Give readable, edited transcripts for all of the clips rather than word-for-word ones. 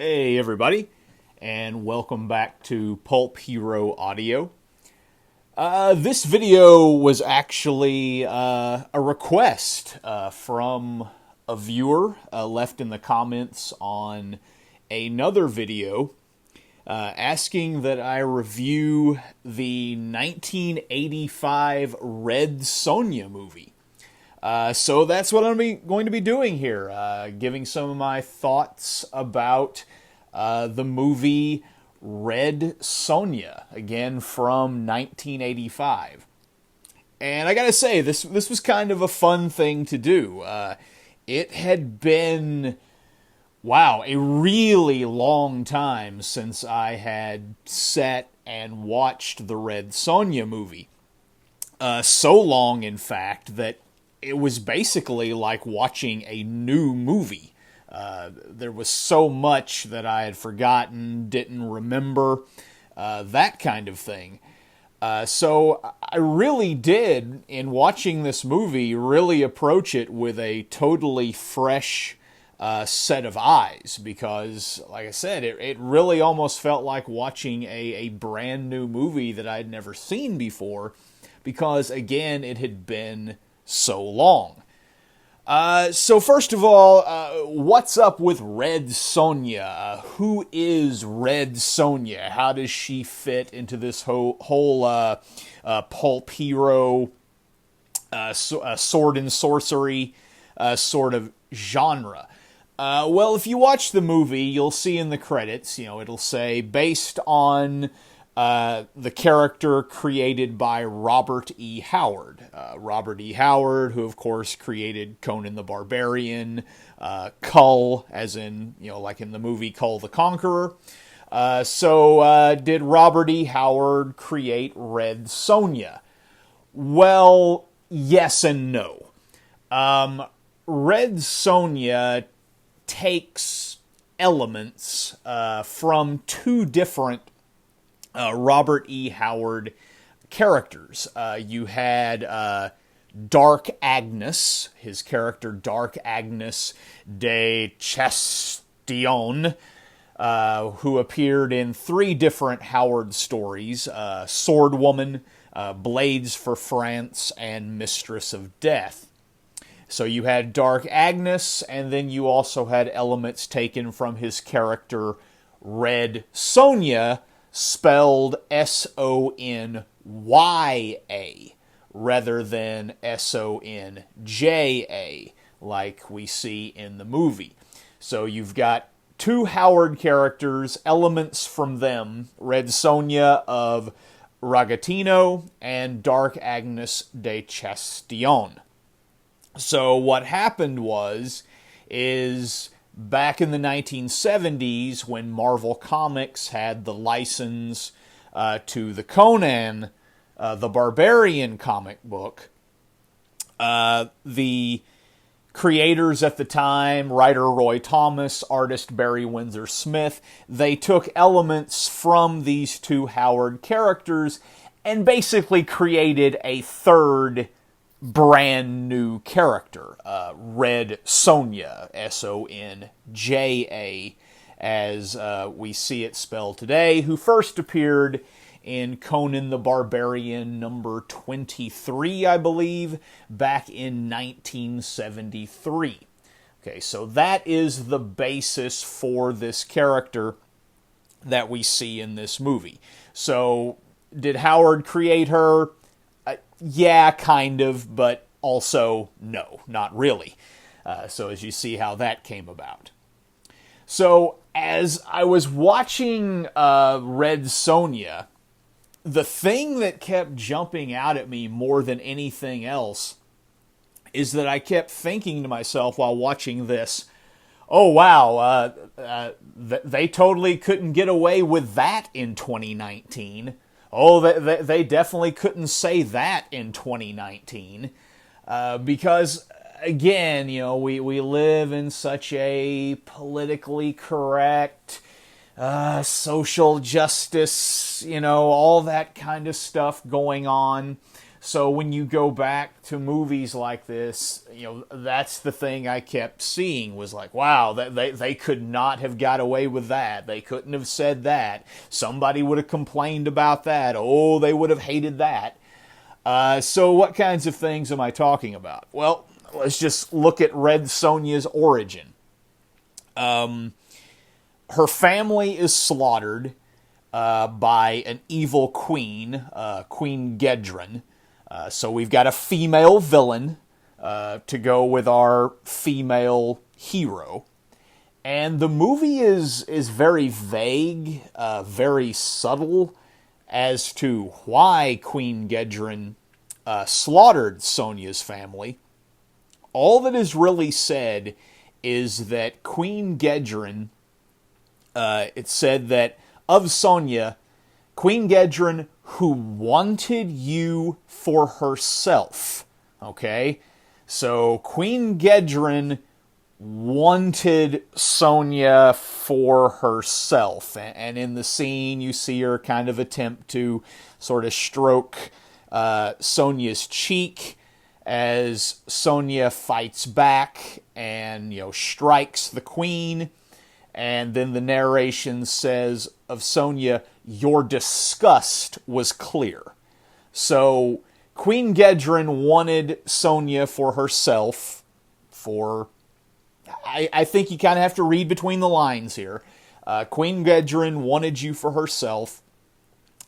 Hey everybody, and welcome back to Pulp Hero Audio. This video was actually a request from a viewer left in the comments on another video asking that I review the 1985 Red Sonja movie. So that's what I'm going to be doing here, giving some of my thoughts about the movie Red Sonja, again from 1985. And I gotta say, this was kind of a fun thing to do. It had been, wow, a really long time since I had sat and watched the Red Sonja movie. So long, in fact, that it was basically like watching a new movie. There was so much that I had forgotten, didn't remember, that kind of thing. So I really did, in watching this movie, really approach it with a totally fresh set of eyes. Because, like I said, it really almost felt like watching a brand new movie that I'd never seen before. Because, again, it had been so long. So first of all, what's up with Red Sonja? Who is Red Sonja? How does she fit into this whole pulp hero, sword and sorcery sort of genre? Well, if you watch the movie, you'll see in the credits, it'll say based on the character created by Robert E. Howard. Robert E. Howard, who of course created Conan the Barbarian, Kull, as in, like in the movie Kull the Conqueror. So did Robert E. Howard create Red Sonja? Well, yes and no. Red Sonja takes elements from two different Robert E. Howard characters. You had Dark Agnes, his character Dark Agnes de Chastillon, who appeared in three different Howard stories, Sword Woman, Blades for France, and Mistress of Death. So you had Dark Agnes, and then you also had elements taken from his character Red Sonja, spelled Sonya rather than Sonja like we see in the movie. So you've got two Howard characters, elements from them, Red Sonja of Ragatino and Dark Agnes de Chastillon. So what happened is back in the 1970s, when Marvel Comics had the license to the Conan the Barbarian comic book, the creators at the time, writer Roy Thomas, artist Barry Windsor-Smith, they took elements from these two Howard characters and basically created a third brand new character, Red Sonja, Sonja, as we see it spelled today, who first appeared in Conan the Barbarian number 23, I believe, back in 1973. Okay, so that is the basis for this character that we see in this movie. So, did Howard create her? Yeah, kind of, but also no, not really. So as you see how that came about. So as I was watching Red Sonja, the thing that kept jumping out at me more than anything else is that I kept thinking to myself while watching this, oh wow, they totally couldn't get away with that in 2019. Oh, they definitely couldn't say that in 2019. Because, again, we live in such a politically correct, social justice, all that kind of stuff going on. So when you go back to movies like this, that's the thing I kept seeing was like, wow, they could not have got away with that. They couldn't have said that. Somebody would have complained about that. Oh, they would have hated that. So what kinds of things am I talking about? Well, let's just look at Red Sonja's origin. Her family is slaughtered by an evil queen, Queen Gedren. So we've got a female villain to go with our female hero. And the movie is very vague, very subtle as to why Queen Gedren slaughtered Sonja's family. All that is really said is that Queen Gedren, it said that of Sonja, Queen Gedren, who wanted you for herself. Okay? So Queen Gedren wanted Sonja for herself. And in the scene, you see her kind of attempt to sort of stroke Sonja's cheek as Sonja fights back and, strikes the queen. And then the narration says of Sonja, your disgust was clear. So Queen Gedren wanted Sonja for herself, I think you kind of have to read between the lines here. Queen Gedren wanted you for herself,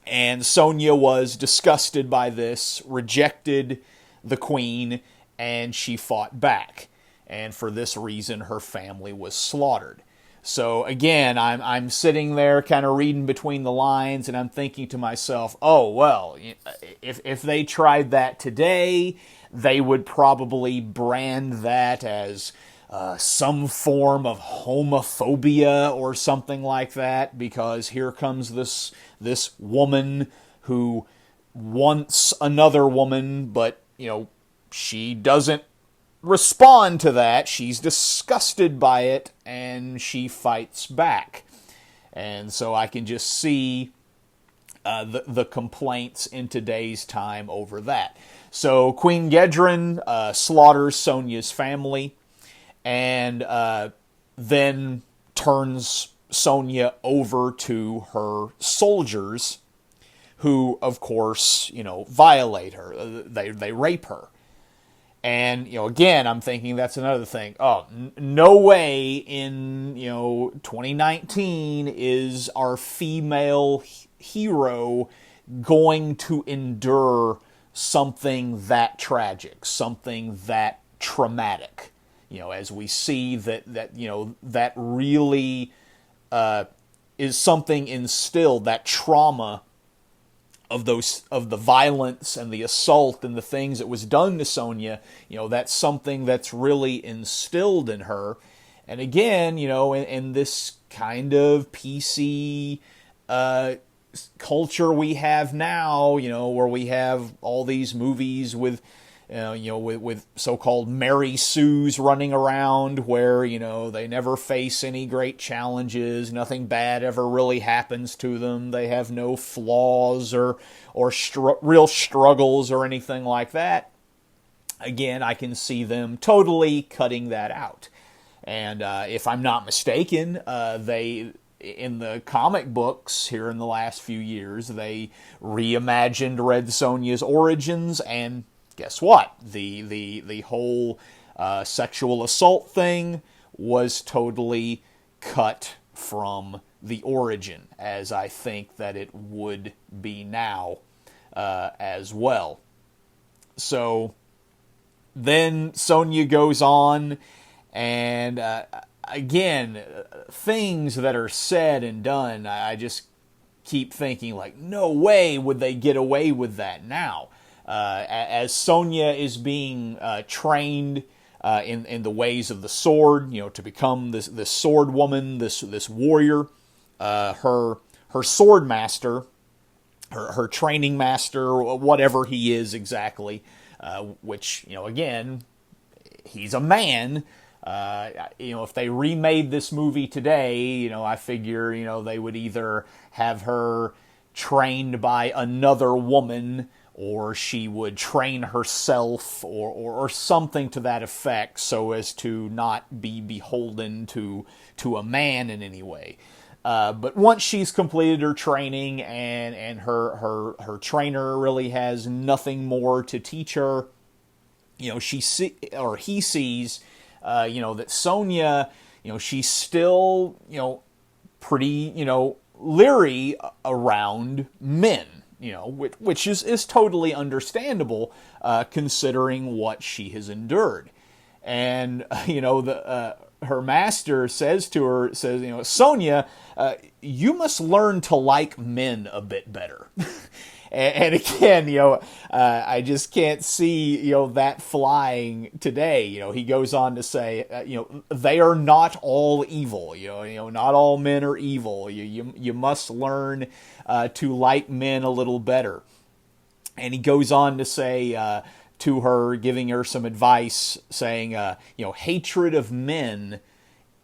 and Sonja was disgusted by this, rejected the queen, and she fought back. And for this reason, her family was slaughtered. So again, I'm sitting there kind of reading between the lines, and I'm thinking to myself, oh, well, if they tried that today, they would probably brand that as some form of homophobia or something like that, because here comes this woman who wants another woman, but, she doesn't respond to that. She's disgusted by it, and she fights back. And so I can just see the complaints in today's time over that. So Queen Gedren slaughters Sonja's family, and then turns Sonja over to her soldiers, who, of course, violate her. They rape her. And, again, I'm thinking that's another thing. Oh, no way in, 2019 is our female hero going to endure something that tragic, something that traumatic. As we see that really is something instilled, that trauma of the violence and the assault and the things that was done to Sonja, that's something that's really instilled in her. And again, in this kind of PC culture we have now, where we have all these movies with with so-called Mary Sues running around where, they never face any great challenges, nothing bad ever really happens to them, they have no flaws or real struggles or anything like that. Again, I can see them totally cutting that out. And if I'm not mistaken, they, in the comic books here in the last few years, they reimagined Red Sonja's origins, and guess what? The whole sexual assault thing was totally cut from the origin, as I think that it would be now as well. So then Sonja goes on, and again, things that are said and done, I just keep thinking, like, no way would they get away with that now. As Sonja is being trained in the ways of the sword, to become this sword woman, this warrior, her sword master, her training master, whatever he is exactly, which, again, he's a man. If they remade this movie today, I figure, they would either have her trained by another woman, or she would train herself, or something to that effect, so as to not be beholden to a man in any way. But once she's completed her training and her trainer really has nothing more to teach her, he sees, that Sonja, she's still, pretty, leery around men, which is totally understandable, considering what she has endured. And, her master says to her, Sonja, you must learn to like men a bit better. And again, I just can't see, that flying today. He goes on to say, they are not all evil. Not all men are evil. You must learn to like men a little better. And he goes on to say to her, giving her some advice, saying, hatred of men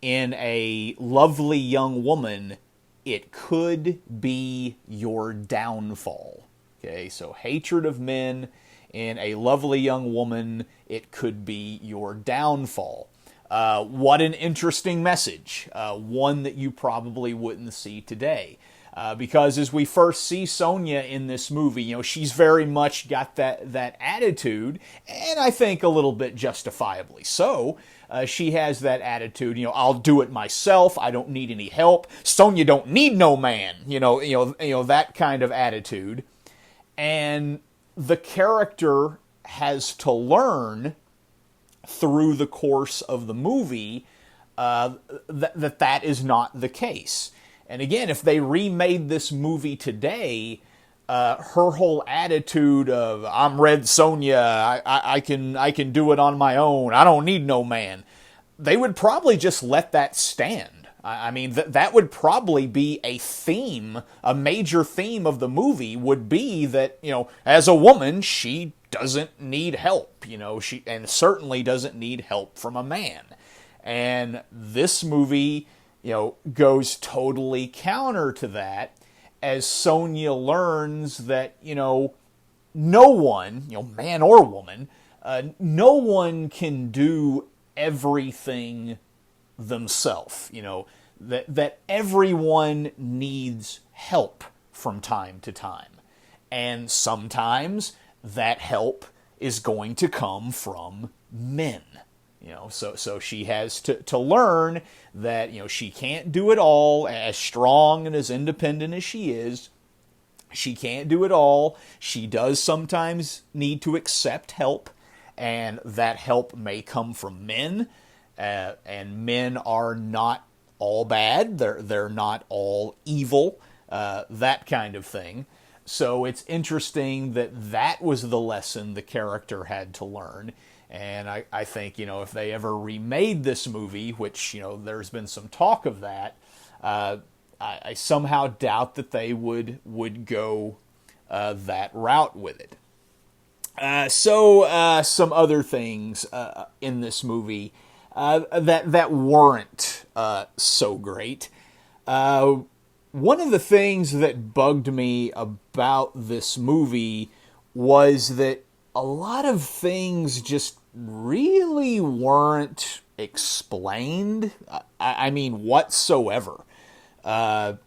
in a lovely young woman, it could be your downfall. Okay, so hatred of men in a lovely young woman, it could be your downfall. What an interesting message. One that you probably wouldn't see today. Because as we first see Sonja in this movie, she's very much got that attitude, and I think a little bit justifiably so. She has that attitude, I'll do it myself. I don't need any help. Sonja don't need no man. That kind of attitude. And the character has to learn through the course of the movie that is not the case. And again, if they remade this movie today, her whole attitude of I'm Red Sonja, I can do it on my own, I don't need no man, they would probably just let that stand. I mean, that would probably be a theme, a major theme of the movie would be that, as a woman, she doesn't need help, she and certainly doesn't need help from a man. And this movie, goes totally counter to that, as Sonja learns that, no one, man or woman, no one can do everything themselves, that everyone needs help from time to time. And sometimes that help is going to come from men. So she has to learn that, she can't do it all. As strong and as independent as she is, she can't do it all. She does sometimes need to accept help, and that help may come from men. And men are not all bad. They're not all evil. That kind of thing. So it's interesting that was the lesson the character had to learn. And I think, if they ever remade this movie, which, there's been some talk of that, I somehow doubt that they would go that route with it. So some other things in this movie that weren't so great. One of the things that bugged me about this movie was that a lot of things just really weren't explained. I mean, whatsoever. Sonja,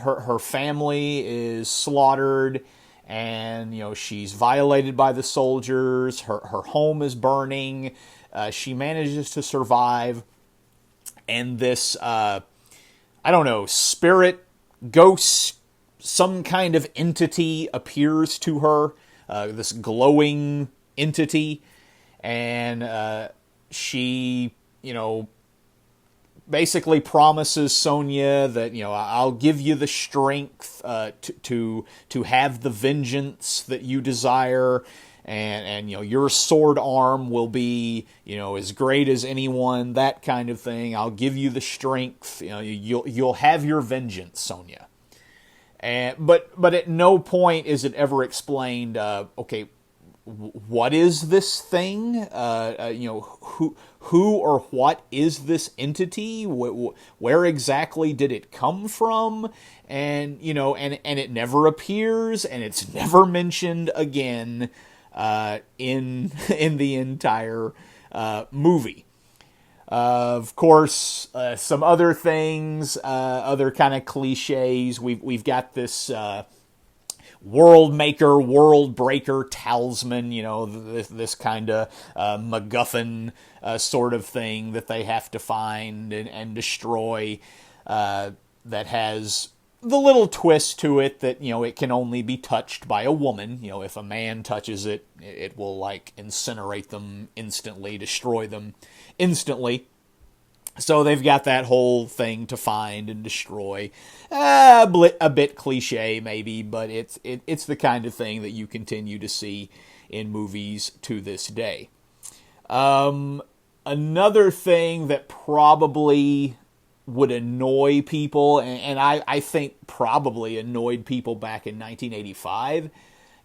her family is slaughtered, and, she's violated by the soldiers. Her home is burning. She manages to survive. And this, spirit, ghost, some kind of entity appears to her. This glowing entity, and she, basically promises Sonja that, I'll give you the strength to have the vengeance that you desire, and your sword arm will be, as great as anyone, that kind of thing. I'll give you the strength. You'll have your vengeance, Sonja. But at no point is it ever explained, okay, what is this thing? Who or what is this entity? Where exactly did it come from? And and it never appears, and it's never mentioned again in the entire movie. Of course, some other things, other kind of cliches. We've got this world maker, world breaker, talisman. This kind of MacGuffin sort of thing that they have to find and destroy. That has the little twist to it that it can only be touched by a woman. If a man touches it, it will incinerate them instantly, destroy them instantly. So they've got that whole thing to find and destroy. A bit cliche maybe, but it's the kind of thing that you continue to see in movies to this day. Another thing that probably would annoy people, and I think probably annoyed people back in 1985,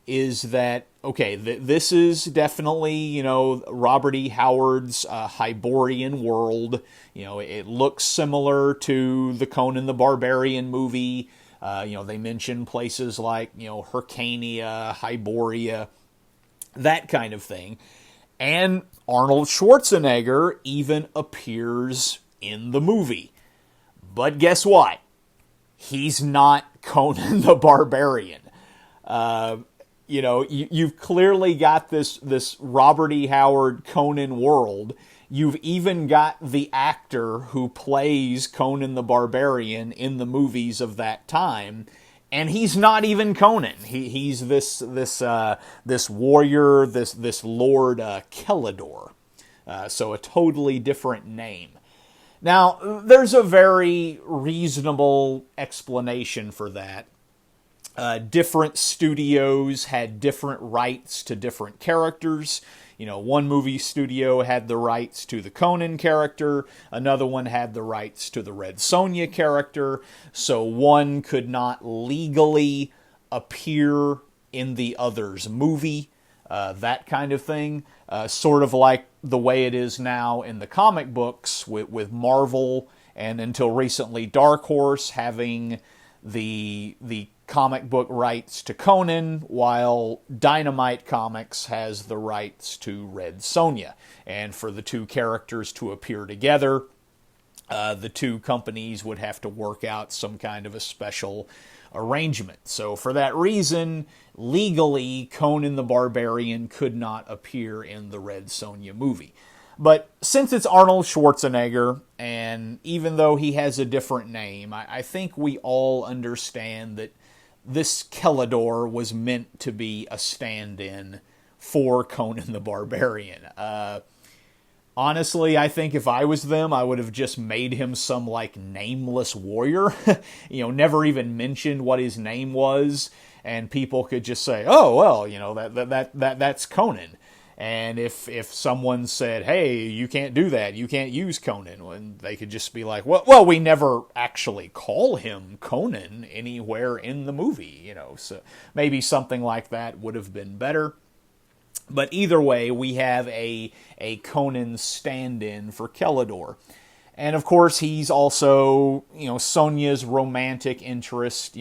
is that, okay, this is definitely, Robert E. Howard's Hyborian world. It looks similar to the Conan the Barbarian movie. They mention places like, Hyrcania, Hyboria, that kind of thing. And Arnold Schwarzenegger even appears in the movie. But guess what? He's not Conan the Barbarian. You've clearly got this Robert E. Howard Conan world. You've even got the actor who plays Conan the Barbarian in the movies of that time, and he's not even Conan. He's this warrior, this Lord Kellador. So a totally different name. Now, there's a very reasonable explanation for that. Different studios had different rights to different characters. One movie studio had the rights to the Conan character, another one had the rights to the Red Sonja character, so one could not legally appear in the other's movie, that kind of thing. Sort of like the way it is now in the comic books with Marvel, and until recently Dark Horse having the comic book rights to Conan, while Dynamite Comics has the rights to Red Sonja. And for the two characters to appear together, the two companies would have to work out some kind of a special arrangement. So for that reason, legally, Conan the Barbarian could not appear in the Red Sonja movie. But since it's Arnold Schwarzenegger, and even though he has a different name, I think we all understand that this Kellador was meant to be a stand-in for Conan the Barbarian. Honestly, I think if I was them, I would have just made him some nameless warrior. Never even mentioned what his name was, and people could just say, "Oh, well, that's Conan." And if someone said, "Hey, you can't do that, you can't use Conan," and they could just be like, well, we never actually call him Conan anywhere in the movie, so maybe something like that would have been better. But either way, we have a Conan stand-in for Kellador. And of course, he's also, Sonja's romantic interest.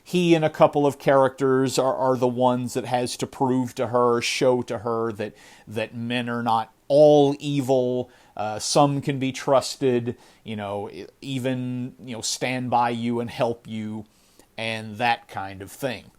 He and a couple of characters are the ones that has to prove to her, show to her that men are not all evil. Some can be trusted, even, stand by you and help you, and that kind of thing.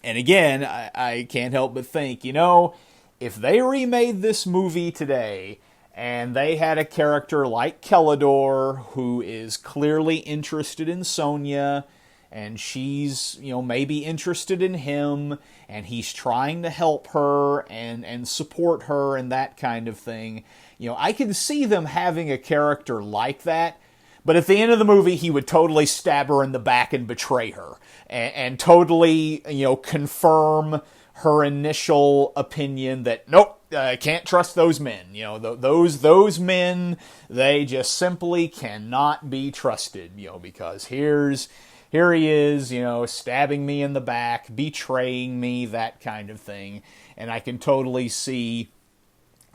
And again, I can't help but think, if they remade this movie today and they had a character like Kellador who is clearly interested in Sonja, and she's, maybe interested in him, and he's trying to help her and support her and that kind of thing, I can see them having a character like that. But at the end of the movie, he would totally stab her in the back and betray her. And totally, confirm her initial opinion that, nope, I can't trust those men. Those men, they just simply cannot be trusted, because here's here he is, stabbing me in the back, betraying me, that kind of thing. And I can totally see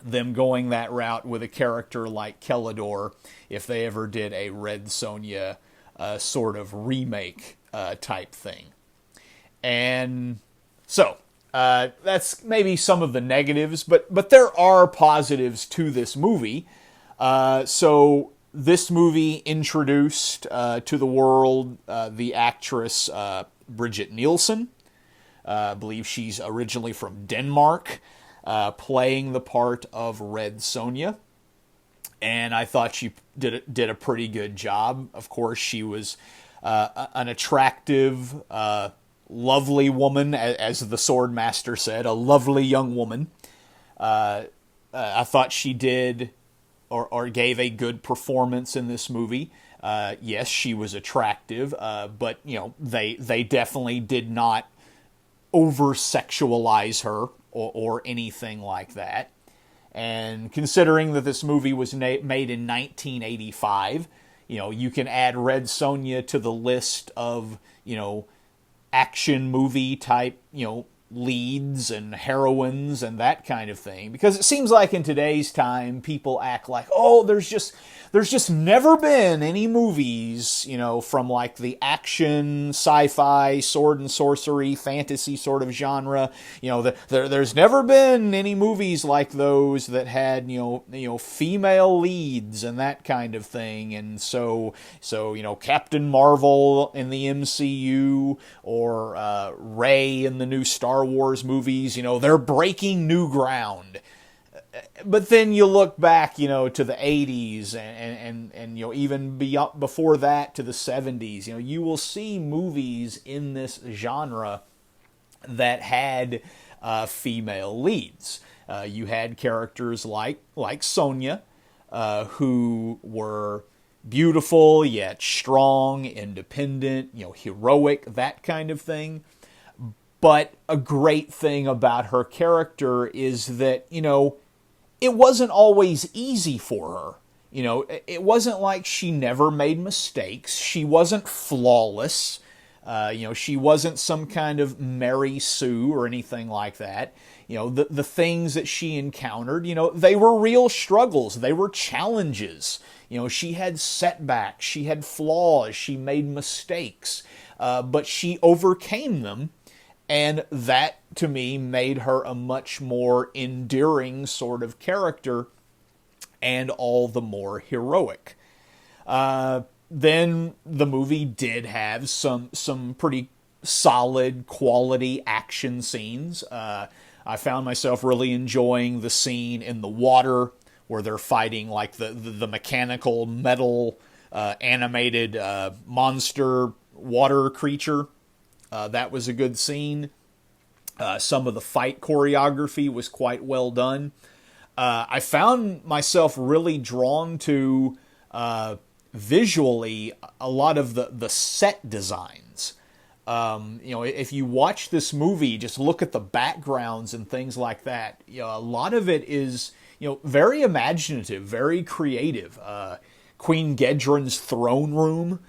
them going that route with a character like Kellador if they ever did a Red Sonja sort of remake type thing. And so, that's maybe some of the negatives, but there are positives to this movie. So this movie introduced to the world the actress Brigitte Nielsen. I believe she's originally from Denmark, playing the part of Red Sonja. And I thought she did a pretty good job. Of course, she was an attractive, lovely woman, as the Swordmaster said, a lovely young woman. I thought she did or gave a good performance in this movie. Yes, she was attractive, but they definitely did not over-sexualize her or anything like that. And considering that this movie was made in 1985, you can add Red Sonja to the list of, action movie type, leads and heroines and that kind of thing. Because it seems like in today's time, people act like, oh, there's just never been any movies, from like the action, sci-fi, sword and sorcery, fantasy sort of genre. There's never been any movies like those that had, female leads and that kind of thing. And so Captain Marvel in the MCU or Rey in the new Star Wars movies, they're breaking new ground. But then you look back, to the 80s and even before that to the 70s, you will see movies in this genre that had female leads. You had characters like Sonja, who were beautiful yet strong, independent, heroic, that kind of thing. But a great thing about her character is that, it wasn't always easy for her. It wasn't like she never made mistakes. She wasn't flawless. She wasn't some kind of Mary Sue or anything like that. The things that she encountered, they were real struggles. They were challenges. She had setbacks. She had flaws. She made mistakes. But she overcame them. And that, to me, made her a much more endearing sort of character and all the more heroic. Then the movie did have some pretty solid quality action scenes. I found myself really enjoying the scene in the water where they're fighting like the mechanical metal animated monster water creature. That was a good scene. Some of the fight choreography was quite well done. I found myself really drawn to visually a lot of the set designs. If you watch this movie, just look at the backgrounds and things like that. A lot of it is very imaginative, very creative. Queen Gedron's throne room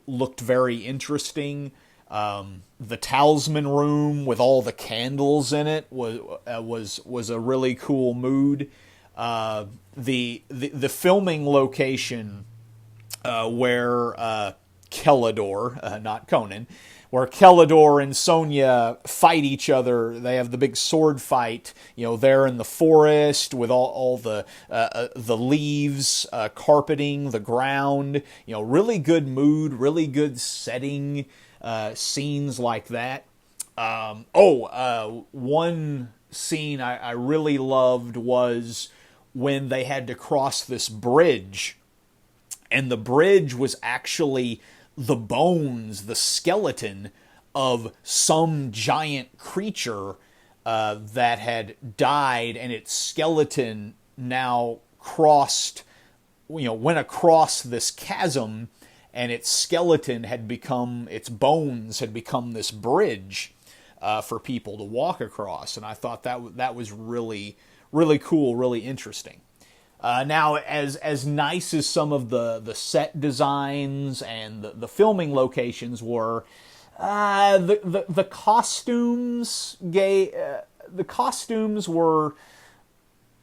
looked very interesting. The talisman room with all the candles in it was a really cool mood. The filming location where Kellador, not Conan, where Kellador and Sonja fight each other. They have the big sword fight, there in the forest with all the leaves carpeting the ground. Really good mood, really good setting. Scenes like that. One scene I really loved was when they had to cross this bridge, and the bridge was actually the bones, the skeleton of some giant creature that had died, and its skeleton now went across this chasm, and its skeleton its bones had become this bridge for people to walk across. And I thought that was really, really cool, really interesting. Now, as nice as some of the set designs and the filming locations were, the costumes the costumes were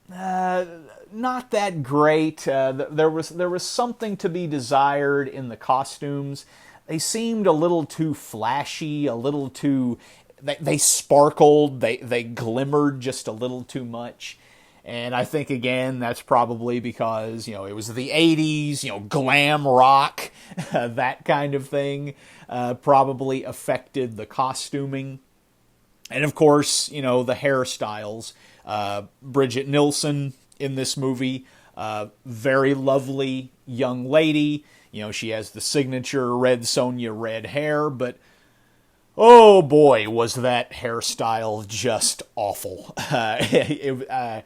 not that great. There was something to be desired in the costumes. They seemed a little too flashy, a little too. They sparkled. They glimmered just a little too much. And I think, again, that's probably because, it was the 80s, glam rock, that kind of thing, probably affected the costuming. And, of course, the hairstyles. Brigitte Nielsen in this movie, very lovely young lady. She has the signature Red Sonja red hair, but oh boy, was that hairstyle just awful. I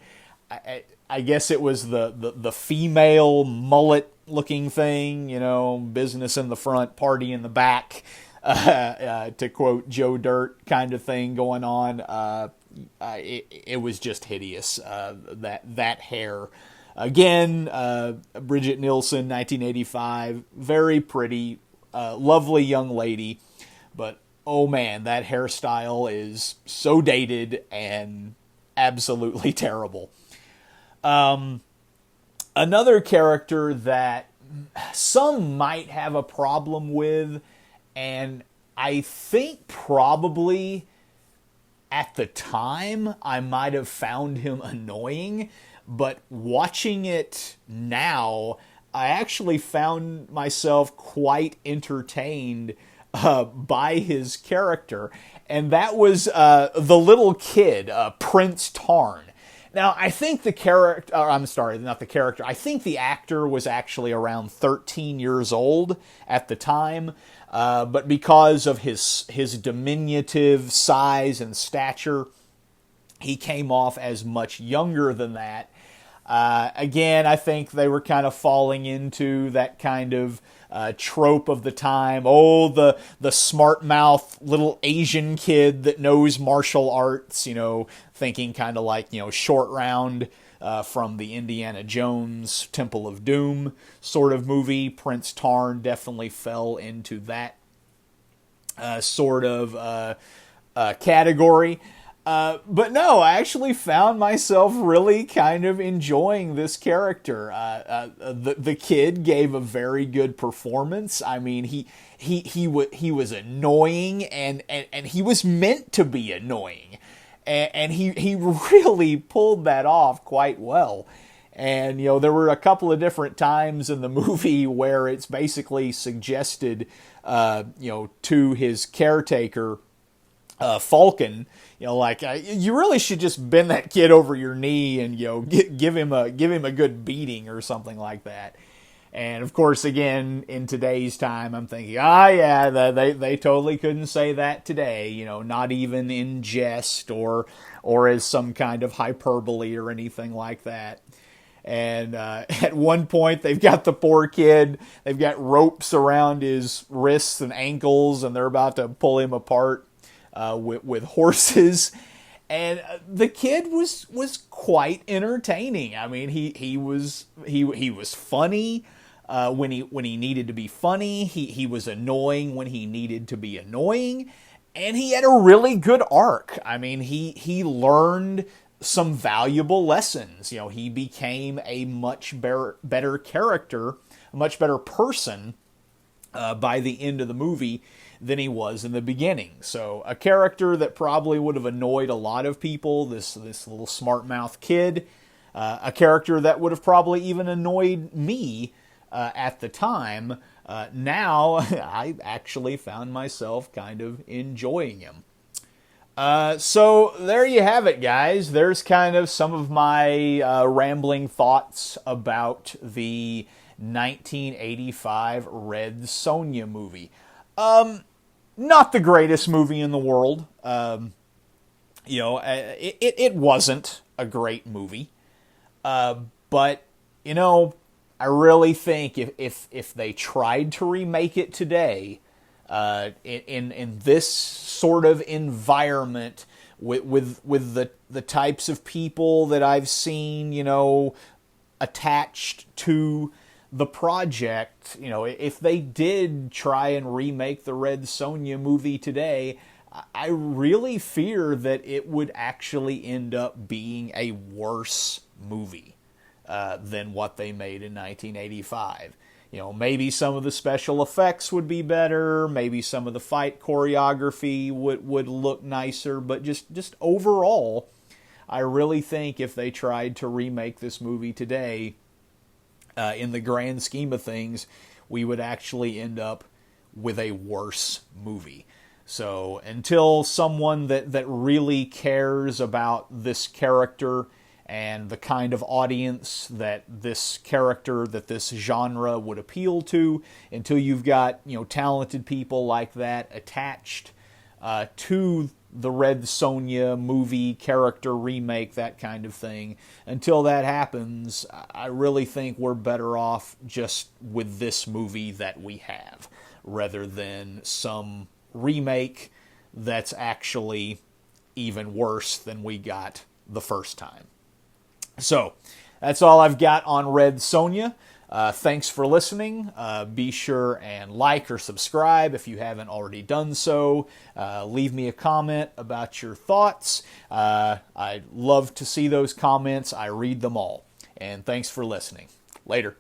guess it was the female mullet-looking thing, business in the front, party in the back, to quote Joe Dirt kind of thing going on. It was just hideous, that hair. Again, Brigitte Nielsen, 1985, very pretty, lovely young lady, but oh man, that hairstyle is so dated and absolutely terrible. Another character that some might have a problem with, and I think probably at the time I might have found him annoying, but watching it now, I actually found myself quite entertained by his character, and that was the little kid, Prince Tarn. Now, I think the character, I'm sorry, not the character, I think the actor was actually around 13 years old at the time, but because of his diminutive size and stature, he came off as much younger than that. Again, I think they were kind of falling into that kind of trope of the time. Oh, the smart mouth little Asian kid that knows martial arts, thinking kind of like, Short Round from the Indiana Jones Temple of Doom sort of movie. Prince Tarn definitely fell into that sort of category. But no, I actually found myself really kind of enjoying this character. The kid gave a very good performance. I mean, he was annoying, and he was meant to be annoying, and he really pulled that off quite well. And there were a couple of different times in the movie where it's basically suggested, to his caretaker, Falcon, you really should just bend that kid over your knee and give him a good beating or something like that. And of course, again, in today's time, I'm thinking, yeah, they totally couldn't say that today. Not even in jest or as some kind of hyperbole or anything like that. And at one point, they've got the poor kid. They've got ropes around his wrists and ankles, and they're about to pull him apart with horses. And the kid was quite entertaining. I mean, he was funny when he needed to be funny. He was annoying when he needed to be annoying, and he had a really good arc. I mean, he learned some valuable lessons. He became a much better character, a much better person by the end of the movie than he was in the beginning. So a character that probably would have annoyed a lot of people, this little smart mouth kid, a character that would have probably even annoyed me at the time. Now I actually found myself kind of enjoying him. So there you have it, guys. There's kind of some of my rambling thoughts about the 1985 Red Sonja movie. Not the greatest movie in the world. It wasn't a great movie. But, I really think if they tried to remake it today, in this sort of environment with the types of people that I've seen, attached to the project. You know, if they did try and remake the Red Sonja movie today, I really fear that it would actually end up being a worse movie than what they made in 1985. You know, maybe some of the special effects would be better, maybe some of the fight choreography would look nicer, but just overall, I really think if they tried to remake this movie today, in the grand scheme of things, we would actually end up with a worse movie. So until someone that really cares about this character and the kind of audience that this character, that this genre would appeal to, until you've got, you know, talented people like that attached to the Red Sonja movie, character remake, that kind of thing. Until that happens, I really think we're better off just with this movie that we have, rather than some remake that's actually even worse than we got the first time. So, that's all I've got on Red Sonja. Thanks for listening. Be sure and like or subscribe if you haven't already done so. Leave me a comment about your thoughts. I'd love to see those comments. I read them all. And thanks for listening. Later.